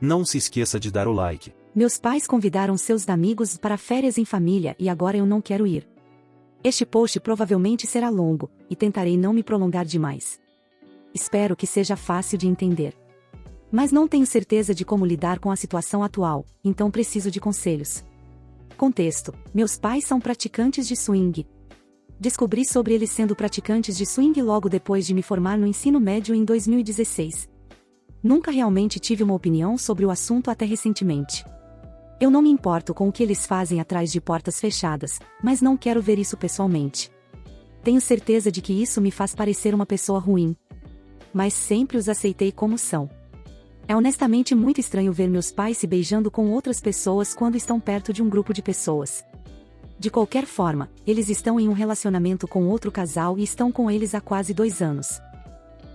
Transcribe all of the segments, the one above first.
Não se esqueça de dar o like. Meus pais convidaram seus amigos para férias em família e agora eu não quero ir. Este post provavelmente será longo, e tentarei não me prolongar demais. Espero que seja fácil de entender. Mas não tenho certeza de como lidar com a situação atual, então preciso de conselhos. Contexto: meus pais são praticantes de swing. Descobri sobre eles sendo praticantes de swing logo depois de me formar no ensino médio em 2016. Nunca realmente tive uma opinião sobre o assunto até recentemente. Eu não me importo com o que eles fazem atrás de portas fechadas, mas não quero ver isso pessoalmente. Tenho certeza de que isso me faz parecer uma pessoa ruim. Mas sempre os aceitei como são. É honestamente muito estranho ver meus pais se beijando com outras pessoas quando estão perto de um grupo de pessoas. De qualquer forma, eles estão em um relacionamento com outro casal e estão com eles há quase 2 anos.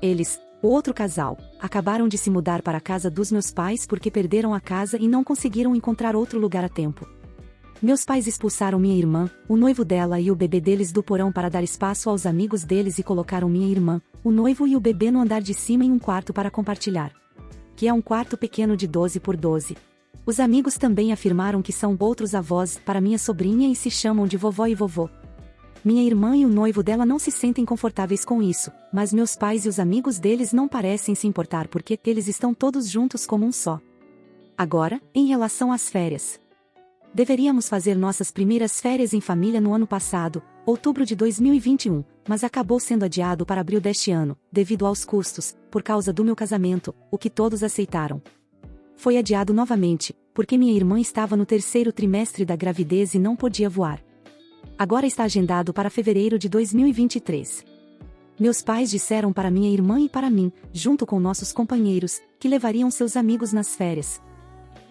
Eles, o outro casal, acabaram de se mudar para a casa dos meus pais porque perderam a casa e não conseguiram encontrar outro lugar a tempo. Meus pais expulsaram minha irmã, o noivo dela e o bebê deles do porão para dar espaço aos amigos deles e colocaram minha irmã, o noivo e o bebê no andar de cima em um quarto para compartilhar. Que é um quarto pequeno de 12 por 12. Os amigos também afirmaram que são outros avós para minha sobrinha e se chamam de vovó e vovô. Minha irmã e o noivo dela não se sentem confortáveis com isso, mas meus pais e os amigos deles não parecem se importar porque eles estão todos juntos como um só. Agora, em relação às férias. Deveríamos fazer nossas primeiras férias em família no ano passado, outubro de 2021, mas acabou sendo adiado para abril deste ano, devido aos custos, por causa do meu casamento, o que todos aceitaram. Foi adiado novamente, porque minha irmã estava no 3º trimestre da gravidez e não podia voar. Agora está agendado para fevereiro de 2023. Meus pais disseram para minha irmã e para mim, junto com nossos companheiros, que levariam seus amigos nas férias.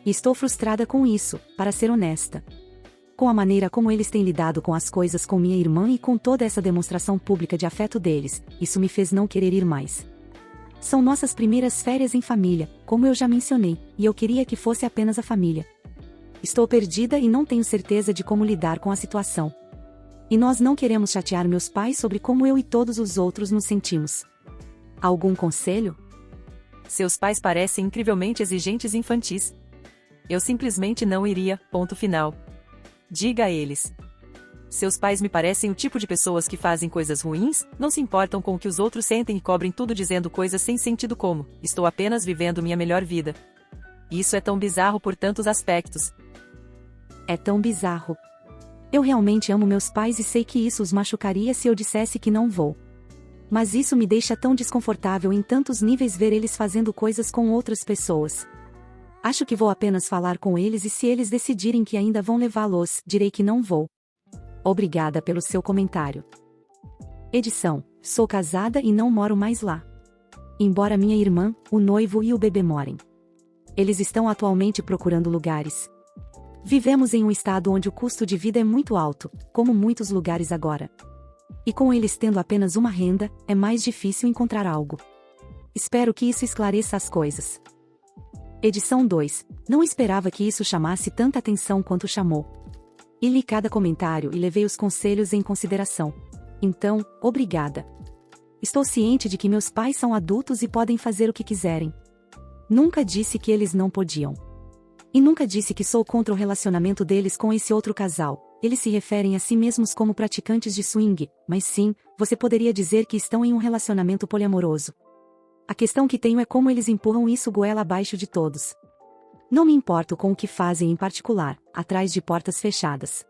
E estou frustrada com isso, para ser honesta. Com a maneira como eles têm lidado com as coisas com minha irmã e com toda essa demonstração pública de afeto deles, isso me fez não querer ir mais. São nossas primeiras férias em família, como eu já mencionei, e eu queria que fosse apenas a família. Estou perdida e não tenho certeza de como lidar com a situação. E nós não queremos chatear meus pais sobre como eu e todos os outros nos sentimos. Algum conselho? Seus pais parecem incrivelmente exigentes e infantis. Eu simplesmente não iria, ponto final. Diga a eles. Seus pais me parecem o tipo de pessoas que fazem coisas ruins, não se importam com o que os outros sentem e cobrem tudo dizendo coisas sem sentido como, estou apenas vivendo minha melhor vida. Isso é tão bizarro por tantos aspectos. É tão bizarro. Eu realmente amo meus pais e sei que isso os machucaria se eu dissesse que não vou. Mas isso me deixa tão desconfortável em tantos níveis ver eles fazendo coisas com outras pessoas. Acho que vou apenas falar com eles e se eles decidirem que ainda vão levá-los, direi que não vou. Obrigada pelo seu comentário. Edição: sou casada e não moro mais lá. Embora minha irmã, o noivo e o bebê morem. Eles estão atualmente procurando lugares. Vivemos em um estado onde o custo de vida é muito alto, como muitos lugares agora. E com eles tendo apenas uma renda, é mais difícil encontrar algo. Espero que isso esclareça as coisas. Edição 2. Não esperava que isso chamasse tanta atenção quanto chamou. E li cada comentário e levei os conselhos em consideração. Então, obrigada. Estou ciente de que meus pais são adultos e podem fazer o que quiserem. Nunca disse que eles não podiam. E nunca disse que sou contra o relacionamento deles com esse outro casal. Eles se referem a si mesmos como praticantes de swing, mas sim, você poderia dizer que estão em um relacionamento poliamoroso. A questão que tenho é como eles empurram isso goela abaixo de todos. Não me importo com o que fazem em particular, atrás de portas fechadas.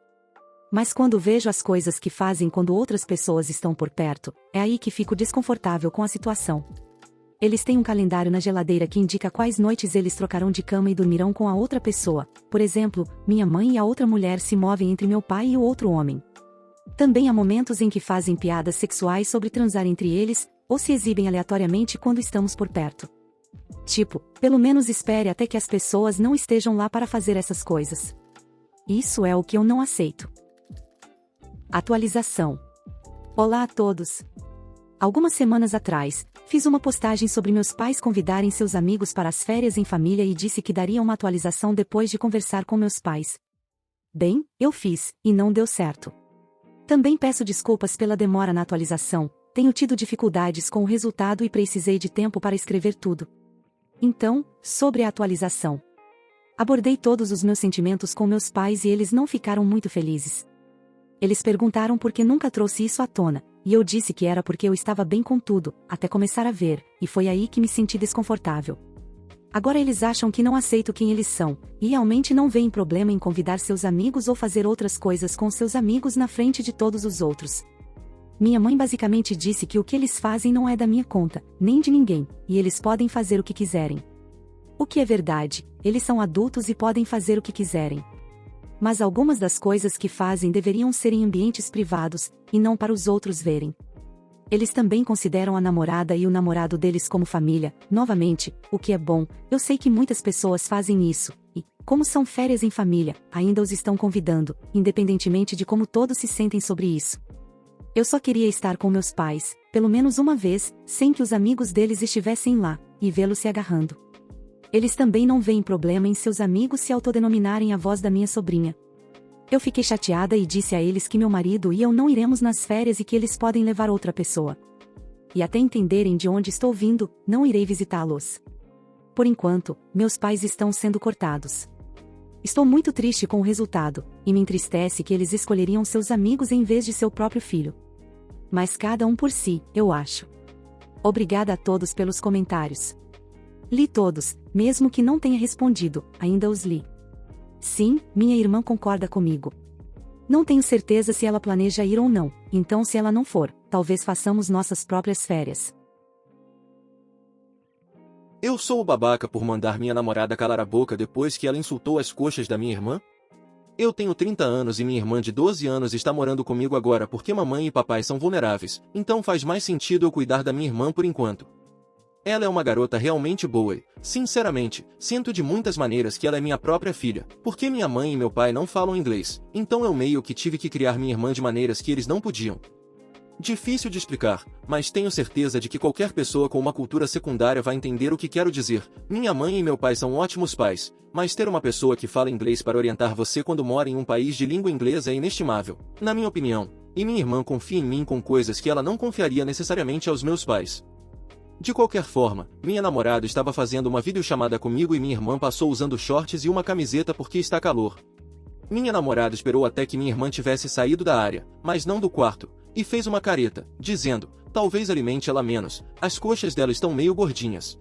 Mas quando vejo as coisas que fazem quando outras pessoas estão por perto, é aí que fico desconfortável com a situação. Eles têm um calendário na geladeira que indica quais noites eles trocarão de cama e dormirão com a outra pessoa. Por exemplo, minha mãe e a outra mulher se movem entre meu pai e o outro homem. Também há momentos em que fazem piadas sexuais sobre transar entre eles, ou se exibem aleatoriamente quando estamos por perto. Tipo, pelo menos espere até que as pessoas não estejam lá para fazer essas coisas. Isso é o que eu não aceito. Atualização. Olá a todos. Algumas semanas atrás, fiz uma postagem sobre meus pais convidarem seus amigos para as férias em família e disse que daria uma atualização depois de conversar com meus pais. Bem, eu fiz, e não deu certo. Também peço desculpas pela demora na atualização, tenho tido dificuldades com o resultado e precisei de tempo para escrever tudo. Então, sobre a atualização. Abordei todos os meus sentimentos com meus pais e eles não ficaram muito felizes. Eles perguntaram por que nunca trouxe isso à tona, e eu disse que era porque eu estava bem com tudo, até começar a ver, e foi aí que me senti desconfortável. Agora eles acham que não aceito quem eles são, e realmente não veem problema em convidar seus amigos ou fazer outras coisas com seus amigos na frente de todos os outros. Minha mãe basicamente disse que o que eles fazem não é da minha conta, nem de ninguém, e eles podem fazer o que quiserem. O que é verdade, eles são adultos e podem fazer o que quiserem. Mas algumas das coisas que fazem deveriam ser em ambientes privados, e não para os outros verem. Eles também consideram a namorada e o namorado deles como família, novamente, o que é bom, eu sei que muitas pessoas fazem isso, e, como são férias em família, ainda os estão convidando, independentemente de como todos se sentem sobre isso. Eu só queria estar com meus pais, pelo menos uma vez, sem que os amigos deles estivessem lá, e vê-los se agarrando. Eles também não veem problema em seus amigos se autodenominarem avós da minha sobrinha. Eu fiquei chateada e disse a eles que meu marido e eu não iremos nas férias e que eles podem levar outra pessoa. E até entenderem de onde estou vindo, não irei visitá-los. Por enquanto, meus pais estão sendo cortados. Estou muito triste com o resultado, e me entristece que eles escolheriam seus amigos em vez de seu próprio filho. Mas cada um por si, eu acho. Obrigada a todos pelos comentários. Li todos, mesmo que não tenha respondido, ainda os li. Sim, minha irmã concorda comigo. Não tenho certeza se ela planeja ir ou não, então se ela não for, talvez façamos nossas próprias férias. Eu sou o babaca por mandar minha namorada calar a boca depois que ela insultou as coxas da minha irmã? Eu tenho 30 anos e minha irmã de 12 anos está morando comigo agora porque mamãe e papai são vulneráveis, então faz mais sentido eu cuidar da minha irmã por enquanto. Ela é uma garota realmente boa e, sinceramente, sinto de muitas maneiras que ela é minha própria filha, porque minha mãe e meu pai não falam inglês, então eu meio que tive que criar minha irmã de maneiras que eles não podiam. Difícil de explicar, mas tenho certeza de que qualquer pessoa com uma cultura secundária vai entender o que quero dizer. Minha mãe e meu pai são ótimos pais, mas ter uma pessoa que fala inglês para orientar você quando mora em um país de língua inglesa é inestimável, na minha opinião, e minha irmã confia em mim com coisas que ela não confiaria necessariamente aos meus pais. De qualquer forma, minha namorada estava fazendo uma videochamada comigo e minha irmã passou usando shorts e uma camiseta porque está calor. Minha namorada esperou até que minha irmã tivesse saído da área, mas não do quarto, e fez uma careta, dizendo, talvez alimente ela menos, as coxas dela estão meio gordinhas.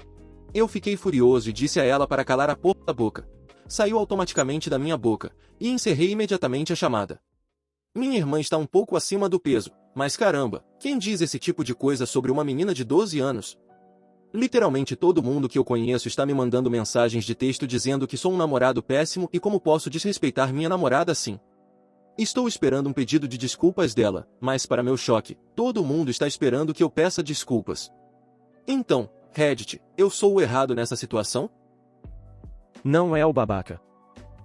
Eu fiquei furioso e disse a ela para calar a porra da boca. Saiu automaticamente da minha boca, e encerrei imediatamente a chamada. Minha irmã está um pouco acima do peso, mas caramba, quem diz esse tipo de coisa sobre uma menina de 12 anos? Literalmente todo mundo que eu conheço está me mandando mensagens de texto dizendo que sou um namorado péssimo e como posso desrespeitar minha namorada assim. Estou esperando um pedido de desculpas dela, mas para meu choque, todo mundo está esperando que eu peça desculpas. Então, Reddit, eu sou o errado nessa situação? Não é o babaca.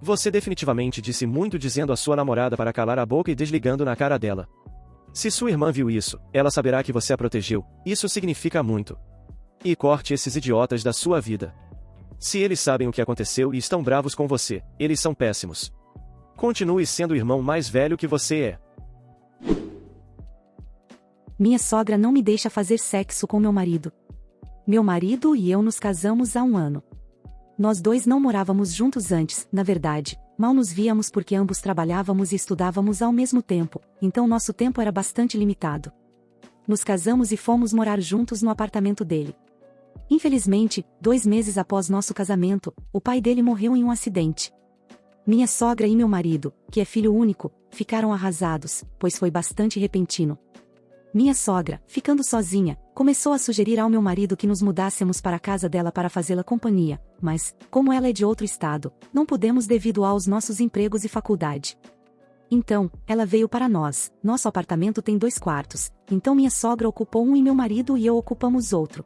Você definitivamente disse muito dizendo à sua namorada para calar a boca e desligando na cara dela. Se sua irmã viu isso, ela saberá que você a protegeu, isso significa muito. E corte esses idiotas da sua vida. Se eles sabem o que aconteceu e estão bravos com você, eles são péssimos. Continue sendo o irmão mais velho que você é. Minha sogra não me deixa fazer sexo com meu marido. Meu marido e eu nos casamos há 1 ano. Nós dois não morávamos juntos antes, na verdade, mal nos víamos porque ambos trabalhávamos e estudávamos ao mesmo tempo, então nosso tempo era bastante limitado. Nos casamos e fomos morar juntos no apartamento dele. Infelizmente, 2 meses após nosso casamento, o pai dele morreu em um acidente. Minha sogra e meu marido, que é filho único, ficaram arrasados, pois foi bastante repentino. Minha sogra, ficando sozinha, começou a sugerir ao meu marido que nos mudássemos para a casa dela para fazê-la companhia, mas, como ela é de outro estado, não pudemos devido aos nossos empregos e faculdade. Então, ela veio para nós. Nosso apartamento tem 2 quartos, então minha sogra ocupou um e meu marido e eu ocupamos outro.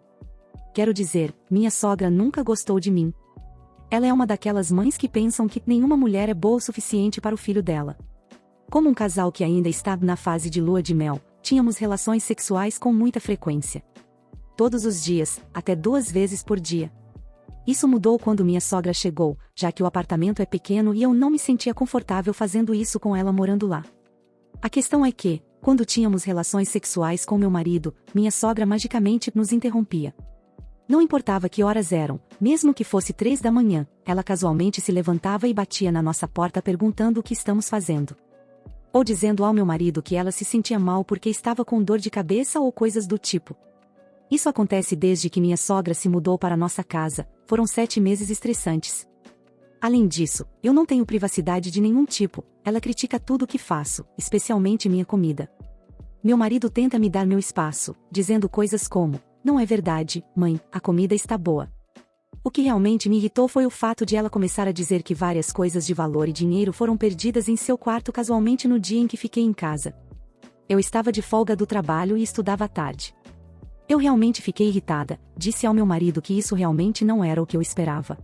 Quero dizer, minha sogra nunca gostou de mim. Ela é uma daquelas mães que pensam que nenhuma mulher é boa o suficiente para o filho dela. Como um casal que ainda está na fase de lua de mel, tínhamos relações sexuais com muita frequência. Todos os dias, até 2 vezes por dia. Isso mudou quando minha sogra chegou, já que o apartamento é pequeno e eu não me sentia confortável fazendo isso com ela morando lá. A questão é que, quando tínhamos relações sexuais com meu marido, minha sogra magicamente nos interrompia. Não importava que horas eram, mesmo que fosse 3 da manhã, ela casualmente se levantava e batia na nossa porta perguntando o que estamos fazendo. Ou dizendo ao meu marido que ela se sentia mal porque estava com dor de cabeça ou coisas do tipo. Isso acontece desde que minha sogra se mudou para nossa casa, foram 7 meses estressantes. Além disso, eu não tenho privacidade de nenhum tipo, ela critica tudo o que faço, especialmente minha comida. Meu marido tenta me dar meu espaço, dizendo coisas como: "Não é verdade, mãe, a comida está boa." O que realmente me irritou foi o fato de ela começar a dizer que várias coisas de valor e dinheiro foram perdidas em seu quarto casualmente no dia em que fiquei em casa. Eu estava de folga do trabalho e estudava à tarde. Eu realmente fiquei irritada, disse ao meu marido que isso realmente não era o que eu esperava.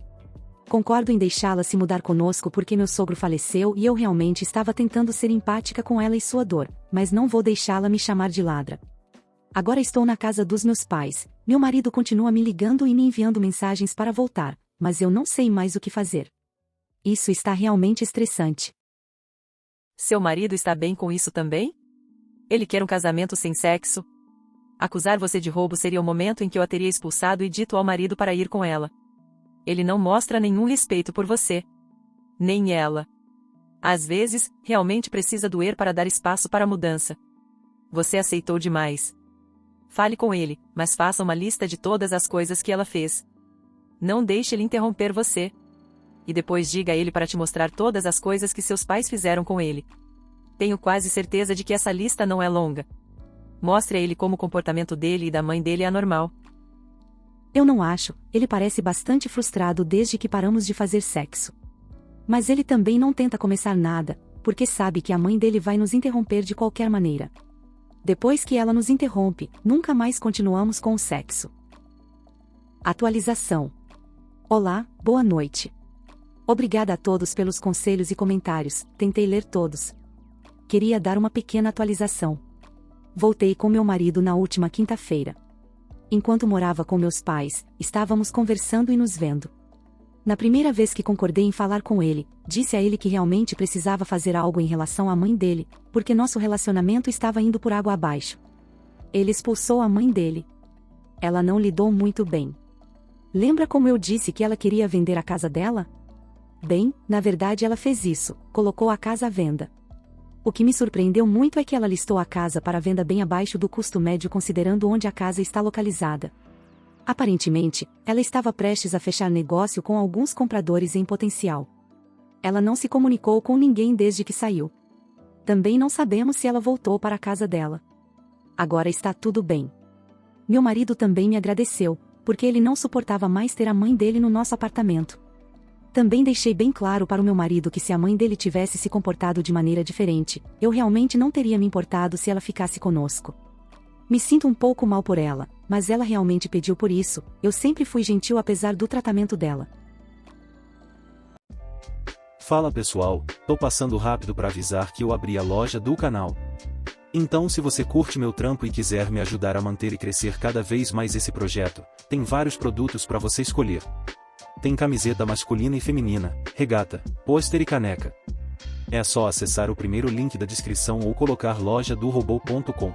Concordo em deixá-la se mudar conosco porque meu sogro faleceu e eu realmente estava tentando ser empática com ela e sua dor, mas não vou deixá-la me chamar de ladra. Agora estou na casa dos meus pais, meu marido continua me ligando e me enviando mensagens para voltar, mas eu não sei mais o que fazer. Isso está realmente estressante. Seu marido está bem com isso também? Ele quer um casamento sem sexo? Acusar você de roubo seria o momento em que eu a teria expulsado e dito ao marido para ir com ela. Ele não mostra nenhum respeito por você. Nem ela. Às vezes, realmente precisa doer para dar espaço para a mudança. Você aceitou demais. Fale com ele, mas faça uma lista de todas as coisas que ela fez. Não deixe ele interromper você. E depois diga a ele para te mostrar todas as coisas que seus pais fizeram com ele. Tenho quase certeza de que essa lista não é longa. Mostre a ele como o comportamento dele e da mãe dele é anormal. Eu não acho, ele parece bastante frustrado desde que paramos de fazer sexo. Mas ele também não tenta começar nada, porque sabe que a mãe dele vai nos interromper de qualquer maneira. Depois que ela nos interrompe, nunca mais continuamos com o sexo. Atualização. Olá, boa noite. Obrigada a todos pelos conselhos e comentários, tentei ler todos. Queria dar uma pequena atualização. Voltei com meu marido na última quinta-feira. Enquanto morava com meus pais, estávamos conversando e nos vendo. Na primeira vez que concordei em falar com ele, disse a ele que realmente precisava fazer algo em relação à mãe dele, porque nosso relacionamento estava indo por água abaixo. Ele expulsou a mãe dele. Ela não lidou muito bem. Lembra como eu disse que ela queria vender a casa dela? Bem, na verdade ela fez isso, colocou a casa à venda. O que me surpreendeu muito é que ela listou a casa para venda bem abaixo do custo médio considerando onde a casa está localizada. Aparentemente, ela estava prestes a fechar negócio com alguns compradores em potencial. Ela não se comunicou com ninguém desde que saiu. Também não sabemos se ela voltou para a casa dela. Agora está tudo bem. Meu marido também me agradeceu, porque ele não suportava mais ter a mãe dele no nosso apartamento. Também deixei bem claro para o meu marido que se a mãe dele tivesse se comportado de maneira diferente, eu realmente não teria me importado se ela ficasse conosco. Me sinto um pouco mal por ela, mas ela realmente pediu por isso, eu sempre fui gentil apesar do tratamento dela. Fala pessoal, tô passando rápido para avisar que eu abri a loja do canal. Então se você curte meu trampo e quiser me ajudar a manter e crescer cada vez mais esse projeto, tem vários produtos para você escolher. Tem camiseta masculina e feminina, regata, pôster e caneca. É só acessar o primeiro link da descrição ou colocar lojadorobô.com.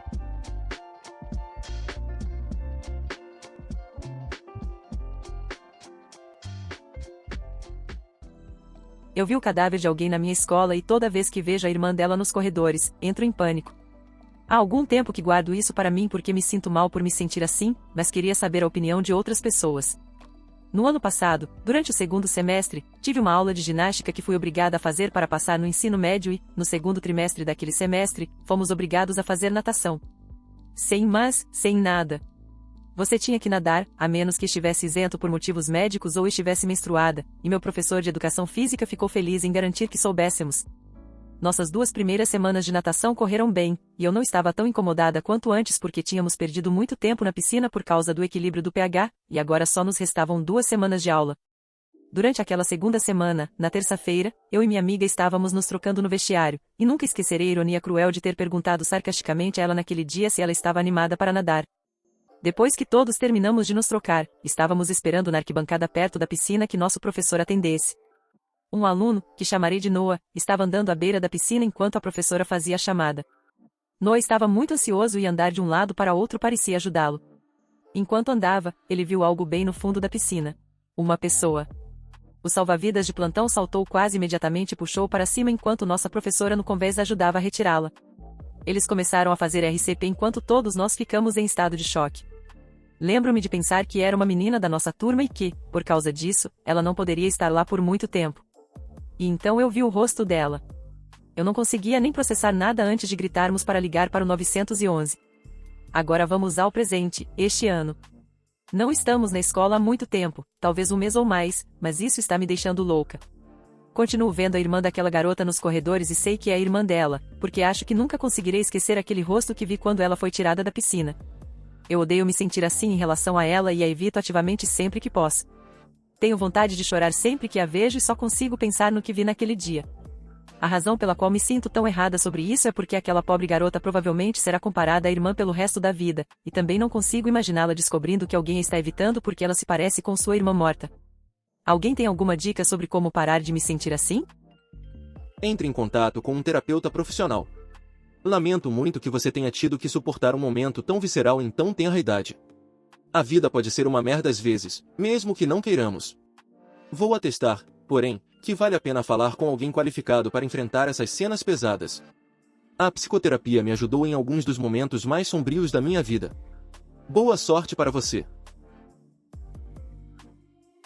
Eu vi o cadáver de alguém na minha escola e toda vez que vejo a irmã dela nos corredores, entro em pânico. Há algum tempo que guardo isso para mim porque me sinto mal por me sentir assim, mas queria saber a opinião de outras pessoas. No ano passado, durante o segundo semestre, tive uma aula de ginástica que fui obrigada a fazer para passar no ensino médio e, no segundo trimestre daquele semestre, fomos obrigados a fazer natação. Sem mas, sem nada. Você tinha que nadar, a menos que estivesse isento por motivos médicos ou estivesse menstruada, e meu professor de educação física ficou feliz em garantir que soubéssemos. Nossas 2 primeiras semanas de natação correram bem, e eu não estava tão incomodada quanto antes porque tínhamos perdido muito tempo na piscina por causa do equilíbrio do pH, e agora só nos restavam 2 semanas de aula. Durante aquela segunda semana, na terça-feira, eu e minha amiga estávamos nos trocando no vestiário, e nunca esquecerei a ironia cruel de ter perguntado sarcasticamente a ela naquele dia se ela estava animada para nadar. Depois que todos terminamos de nos trocar, estávamos esperando na arquibancada perto da piscina que nosso professor atendesse. Um aluno, que chamarei de Noah, estava andando à beira da piscina enquanto a professora fazia a chamada. Noah estava muito ansioso e andar de um lado para outro parecia ajudá-lo. Enquanto andava, ele viu algo bem no fundo da piscina. Uma pessoa. O salva-vidas de plantão saltou quase imediatamente e puxou para cima enquanto nossa professora no convés ajudava a retirá-la. Eles começaram a fazer RCP enquanto todos nós ficamos em estado de choque. Lembro-me de pensar que era uma menina da nossa turma e que, por causa disso, ela não poderia estar lá por muito tempo. E então eu vi o rosto dela. Eu não conseguia nem processar nada antes de gritarmos para ligar para o 911. Agora vamos ao presente, este ano. Não estamos na escola há muito tempo, talvez um mês ou mais, mas isso está me deixando louca. Continuo vendo a irmã daquela garota nos corredores e sei que é a irmã dela, porque acho que nunca conseguirei esquecer aquele rosto que vi quando ela foi tirada da piscina. Eu odeio me sentir assim em relação a ela e a evito ativamente sempre que posso. Tenho vontade de chorar sempre que a vejo e só consigo pensar no que vi naquele dia. A razão pela qual me sinto tão errada sobre isso é porque aquela pobre garota provavelmente será comparada à irmã pelo resto da vida, e também não consigo imaginá-la descobrindo que alguém a está evitando porque ela se parece com sua irmã morta. Alguém tem alguma dica sobre como parar de me sentir assim? Entre em contato com um terapeuta profissional. Lamento muito que você tenha tido que suportar um momento tão visceral em tão tenra idade. A vida pode ser uma merda às vezes, mesmo que não queiramos. Vou atestar, porém, que vale a pena falar com alguém qualificado para enfrentar essas cenas pesadas. A psicoterapia me ajudou em alguns dos momentos mais sombrios da minha vida. Boa sorte para você.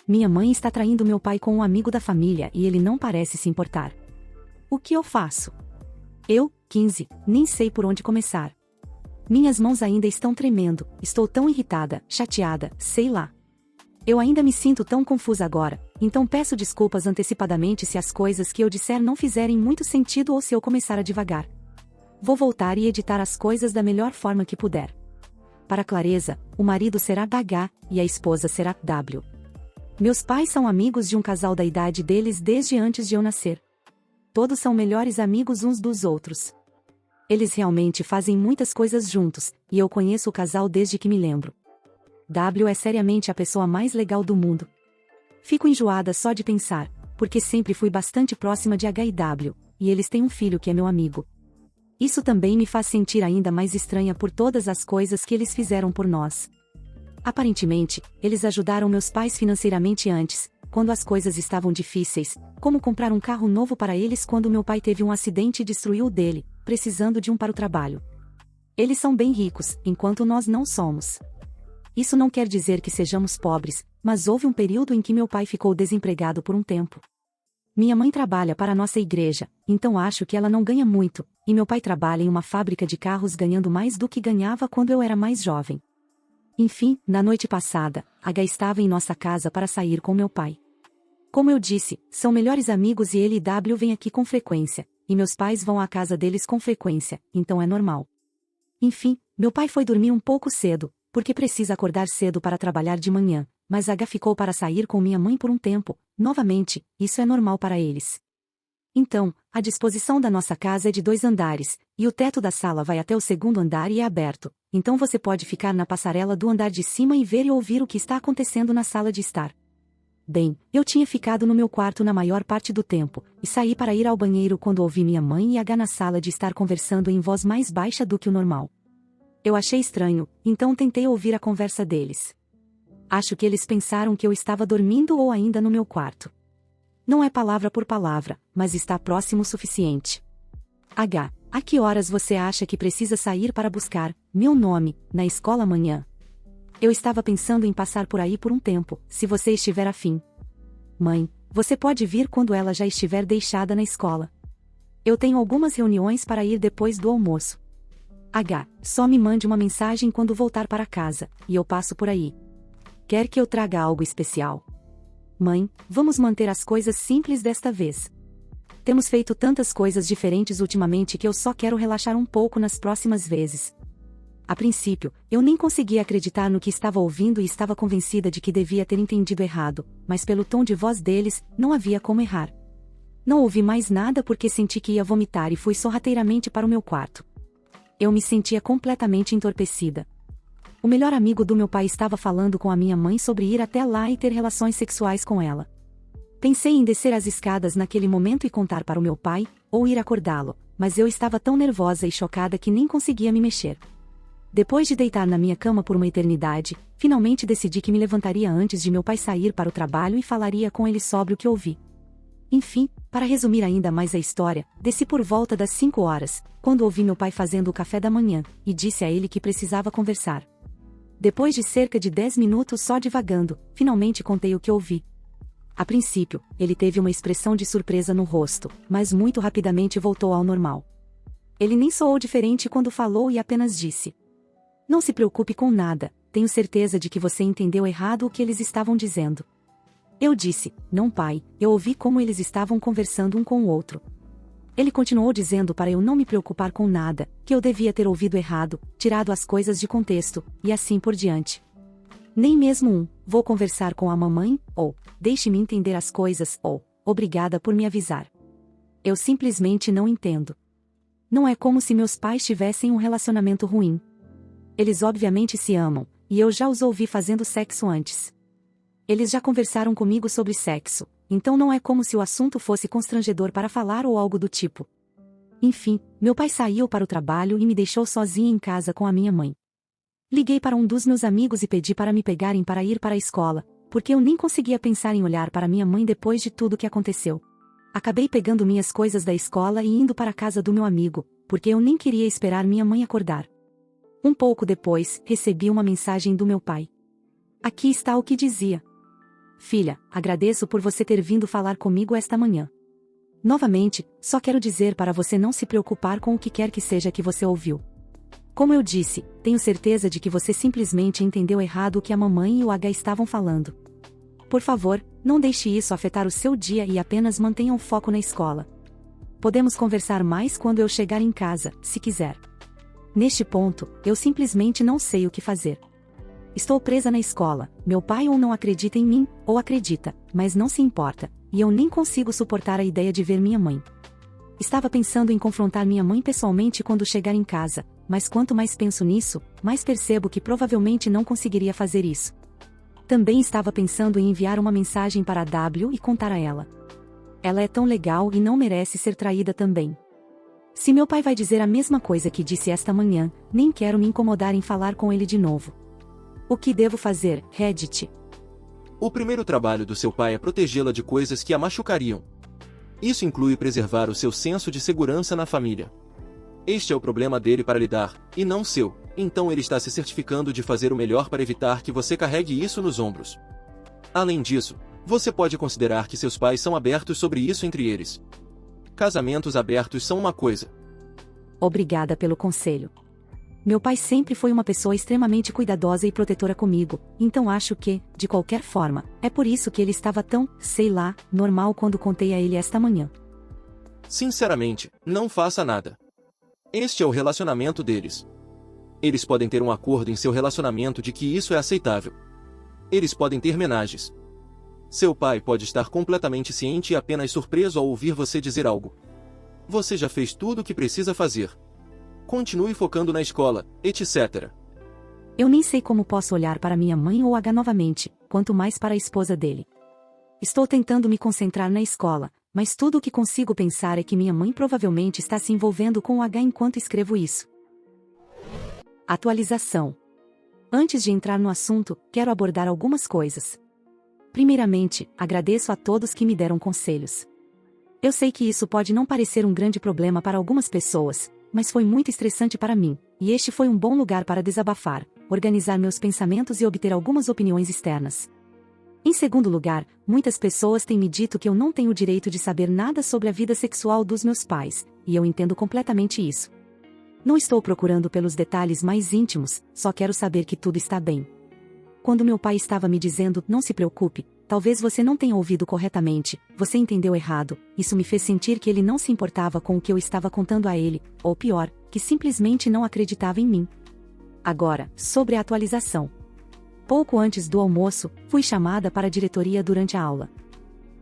Minha mãe está traindo meu pai com um amigo da família e ele não parece se importar. O que eu faço? Eu, 15, nem sei por onde começar. Minhas mãos ainda estão tremendo, estou tão irritada, chateada, sei lá. Eu ainda me sinto tão confusa agora, então peço desculpas antecipadamente se as coisas que eu disser não fizerem muito sentido ou se eu começar a devagar. Vou voltar e editar as coisas da melhor forma que puder. Para clareza, o marido será H e a esposa será W. Meus pais são amigos de um casal da idade deles desde antes de eu nascer. Todos são melhores amigos uns dos outros. Eles realmente fazem muitas coisas juntos, e eu conheço o casal desde que me lembro. W é seriamente a pessoa mais legal do mundo. Fico enjoada só de pensar, porque sempre fui bastante próxima de H e W, e eles têm um filho que é meu amigo. Isso também me faz sentir ainda mais estranha por todas as coisas que eles fizeram por nós. Aparentemente, eles ajudaram meus pais financeiramente antes, quando as coisas estavam difíceis, como comprar um carro novo para eles quando meu pai teve um acidente e destruiu o dele, precisando de um para o trabalho. Eles são bem ricos, enquanto nós não somos. Isso não quer dizer que sejamos pobres, mas houve um período em que meu pai ficou desempregado por um tempo. Minha mãe trabalha para a nossa igreja, então acho que ela não ganha muito, e meu pai trabalha em uma fábrica de carros ganhando mais do que ganhava quando eu era mais jovem. Enfim, na noite passada, H estava em nossa casa para sair com meu pai. Como eu disse, são melhores amigos e ele e W vêm aqui com frequência, e meus pais vão à casa deles com frequência, então é normal. Enfim, meu pai foi dormir um pouco cedo, porque precisa acordar cedo para trabalhar de manhã, mas H ficou para sair com minha mãe por um tempo, novamente, isso é normal para eles. Então, a disposição da nossa casa é de 2 andares, e o teto da sala vai até o 2º andar e é aberto, então você pode ficar na passarela do andar de cima e ver e ouvir o que está acontecendo na sala de estar. Bem, eu tinha ficado no meu quarto na maior parte do tempo, e saí para ir ao banheiro quando ouvi minha mãe e H na sala de estar conversando em voz mais baixa do que o normal. Eu achei estranho, então tentei ouvir a conversa deles. Acho que eles pensaram que eu estava dormindo ou ainda no meu quarto. Não é palavra por palavra, mas está próximo o suficiente. H, a que horas você acha que precisa sair para buscar meu nome na escola amanhã? Eu estava pensando em passar por aí por um tempo, se você estiver afim. Mãe, você pode vir quando ela já estiver deixada na escola. Eu tenho algumas reuniões para ir depois do almoço. H, só me mande uma mensagem quando voltar para casa, e eu passo por aí. Quer que eu traga algo especial? Mãe, vamos manter as coisas simples desta vez. Temos feito tantas coisas diferentes ultimamente que eu só quero relaxar um pouco nas próximas vezes. A princípio, eu nem conseguia acreditar no que estava ouvindo e estava convencida de que devia ter entendido errado, mas pelo tom de voz deles, não havia como errar. Não ouvi mais nada porque senti que ia vomitar e fui sorrateiramente para o meu quarto. Eu me sentia completamente entorpecida. O melhor amigo do meu pai estava falando com a minha mãe sobre ir até lá e ter relações sexuais com ela. Pensei em descer as escadas naquele momento e contar para o meu pai, ou ir acordá-lo, mas eu estava tão nervosa e chocada que nem conseguia me mexer. Depois de deitar na minha cama por uma eternidade, Finalmente decidi que me levantaria antes de meu pai sair para o trabalho e falaria com ele sobre o que ouvi. Enfim, para resumir ainda mais a história, desci por volta das 5 horas, quando ouvi meu pai fazendo o café da manhã, e disse a ele que precisava conversar. Depois de cerca de 10 minutos só divagando, finalmente contei o que ouvi. A princípio, ele teve uma expressão de surpresa no rosto, mas muito rapidamente voltou ao normal. Ele nem soou diferente quando falou e apenas disse: "Não se preocupe com nada, tenho certeza de que você entendeu errado o que eles estavam dizendo." Eu disse: "Não, pai, eu ouvi como eles estavam conversando um com o outro." Ele continuou dizendo para eu não me preocupar com nada, que eu devia ter ouvido errado, tirado as coisas de contexto, e assim por diante. Nem mesmo "vou conversar com a mamãe", ou "deixe-me entender as coisas", ou "obrigada por me avisar." Eu simplesmente não entendo. Não é como se meus pais tivessem um relacionamento ruim. Eles obviamente se amam, e eu já os ouvi fazendo sexo antes. Eles já conversaram comigo sobre sexo, então não é como se o assunto fosse constrangedor para falar ou algo do tipo. Enfim, meu pai saiu para o trabalho e me deixou sozinha em casa com a minha mãe. Liguei para um dos meus amigos e pedi para me pegarem para ir para a escola, porque eu nem conseguia pensar em olhar para minha mãe depois de tudo que aconteceu. Acabei pegando minhas coisas da escola e indo para a casa do meu amigo, porque eu nem queria esperar minha mãe acordar. Um pouco depois, recebi uma mensagem do meu pai. Aqui está o que dizia: "Filha, agradeço por você ter vindo falar comigo esta manhã. Novamente, só quero dizer para você não se preocupar com o que quer que seja que você ouviu. Como eu disse, tenho certeza de que você simplesmente entendeu errado o que a mamãe e o H estavam falando. Por favor, não deixe isso afetar o seu dia e apenas mantenha o foco na escola. Podemos conversar mais quando eu chegar em casa, se quiser. Neste ponto, eu simplesmente não sei o que fazer. Estou presa na escola, meu pai ou não acredita em mim, ou acredita, mas não se importa, e eu nem consigo suportar a ideia de ver minha mãe. Estava pensando em confrontar minha mãe pessoalmente quando chegar em casa, mas quanto mais penso nisso, mais percebo que provavelmente não conseguiria fazer isso. Também estava pensando em enviar uma mensagem para a W e contar a ela. Ela é tão legal e não merece ser traída também. Se meu pai vai dizer a mesma coisa que disse esta manhã, nem quero me incomodar em falar com ele de novo. O que devo fazer, Reddit? O primeiro trabalho do seu pai é protegê-la de coisas que a machucariam. Isso inclui preservar o seu senso de segurança na família. Este é o problema dele para lidar, e não seu, então ele está se certificando de fazer o melhor para evitar que você carregue isso nos ombros. Além disso, você pode considerar que seus pais são abertos sobre isso entre eles. Casamentos abertos são uma coisa. Obrigada pelo conselho. Meu pai sempre foi uma pessoa extremamente cuidadosa e protetora comigo, então acho que, de qualquer forma, é por isso que ele estava tão, sei lá, normal quando contei a ele esta manhã. Sinceramente, não faça nada. Este é o relacionamento deles. Eles podem ter um acordo em seu relacionamento de que isso é aceitável. Eles podem ter menagens. Seu pai pode estar completamente ciente e apenas surpreso ao ouvir você dizer algo. Você já fez tudo o que precisa fazer. Continue focando na escola, etc. Eu nem sei como posso olhar para minha mãe ou H novamente, quanto mais para a esposa dele. Estou tentando me concentrar na escola, mas tudo o que consigo pensar é que minha mãe provavelmente está se envolvendo com o H enquanto escrevo isso. Atualização. Antes de entrar no assunto, quero abordar algumas coisas. Primeiramente, agradeço a todos que me deram conselhos. Eu sei que isso pode não parecer um grande problema para algumas pessoas, mas foi muito estressante para mim, e este foi um bom lugar para desabafar, organizar meus pensamentos e obter algumas opiniões externas. Em segundo lugar, muitas pessoas têm me dito que eu não tenho o direito de saber nada sobre a vida sexual dos meus pais, e eu entendo completamente isso. Não estou procurando pelos detalhes mais íntimos, só quero saber que tudo está bem. Quando meu pai estava me dizendo, não se preocupe, talvez você não tenha ouvido corretamente, você entendeu errado, isso me fez sentir que ele não se importava com o que eu estava contando a ele, ou pior, que simplesmente não acreditava em mim. Agora, sobre a atualização. Pouco antes do almoço, fui chamada para a diretoria durante a aula.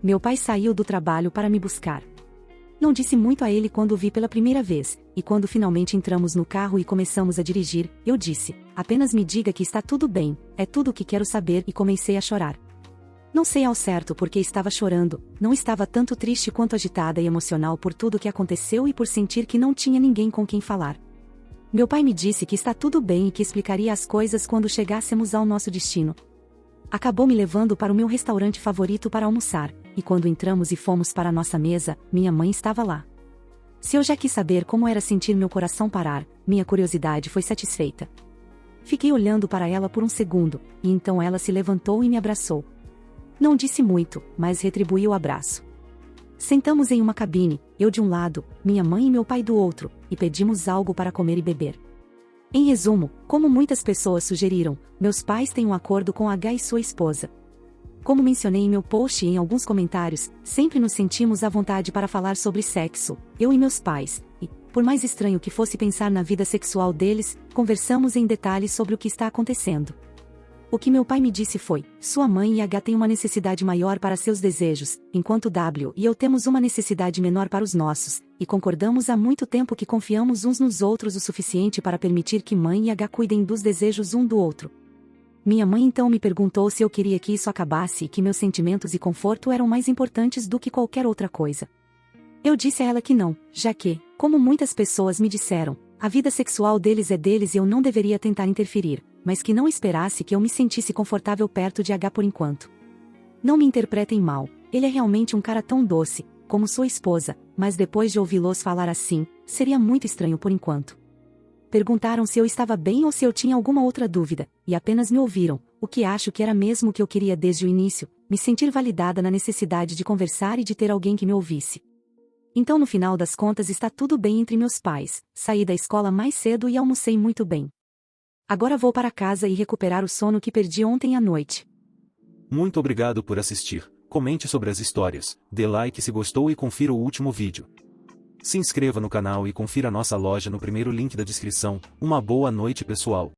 Meu pai saiu do trabalho para me buscar. Não disse muito a ele quando o vi pela primeira vez, e quando finalmente entramos no carro e começamos a dirigir, eu disse, apenas me diga que está tudo bem, é tudo o que quero saber, e comecei a chorar. Não sei ao certo porque estava chorando, não estava tanto triste quanto agitada e emocional por tudo o que aconteceu e por sentir que não tinha ninguém com quem falar. Meu pai me disse que está tudo bem e que explicaria as coisas quando chegássemos ao nosso destino. Acabou me levando para o meu restaurante favorito para almoçar, e quando entramos e fomos para a nossa mesa, minha mãe estava lá. Se eu já quis saber como era sentir meu coração parar, minha curiosidade foi satisfeita. Fiquei olhando para ela por um segundo, e então ela se levantou e me abraçou. Não disse muito, mas retribuí o abraço. Sentamos em uma cabine, eu de um lado, minha mãe e meu pai do outro, e pedimos algo para comer e beber. Em resumo, como muitas pessoas sugeriram, meus pais têm um acordo com H e sua esposa. Como mencionei em meu post e em alguns comentários, sempre nos sentimos à vontade para falar sobre sexo, eu e meus pais, e, por mais estranho que fosse pensar na vida sexual deles, conversamos em detalhes sobre o que está acontecendo. O que meu pai me disse foi: sua mãe e H têm uma necessidade maior para seus desejos, enquanto W e eu temos uma necessidade menor para os nossos, e concordamos há muito tempo que confiamos uns nos outros o suficiente para permitir que mãe e H cuidem dos desejos um do outro. Minha mãe então me perguntou se eu queria que isso acabasse e que meus sentimentos e conforto eram mais importantes do que qualquer outra coisa. Eu disse a ela que não, já que, como muitas pessoas me disseram, a vida sexual deles é deles e eu não deveria tentar interferir, mas que não esperasse que eu me sentisse confortável perto de H por enquanto. Não me interpretem mal, ele é realmente um cara tão doce, como sua esposa, mas depois de ouvi-los falar assim, seria muito estranho por enquanto. Perguntaram se eu estava bem ou se eu tinha alguma outra dúvida, e apenas me ouviram, o que acho que era mesmo o que eu queria desde o início, me sentir validada na necessidade de conversar e de ter alguém que me ouvisse. Então no final das contas está tudo bem entre meus pais, saí da escola mais cedo e almocei muito bem. Agora vou para casa e recuperar o sono que perdi ontem à noite. Muito obrigado por assistir, comente sobre as histórias, dê like se gostou e confira o último vídeo. Se inscreva no canal e confira nossa loja no primeiro link da descrição. Uma boa noite pessoal.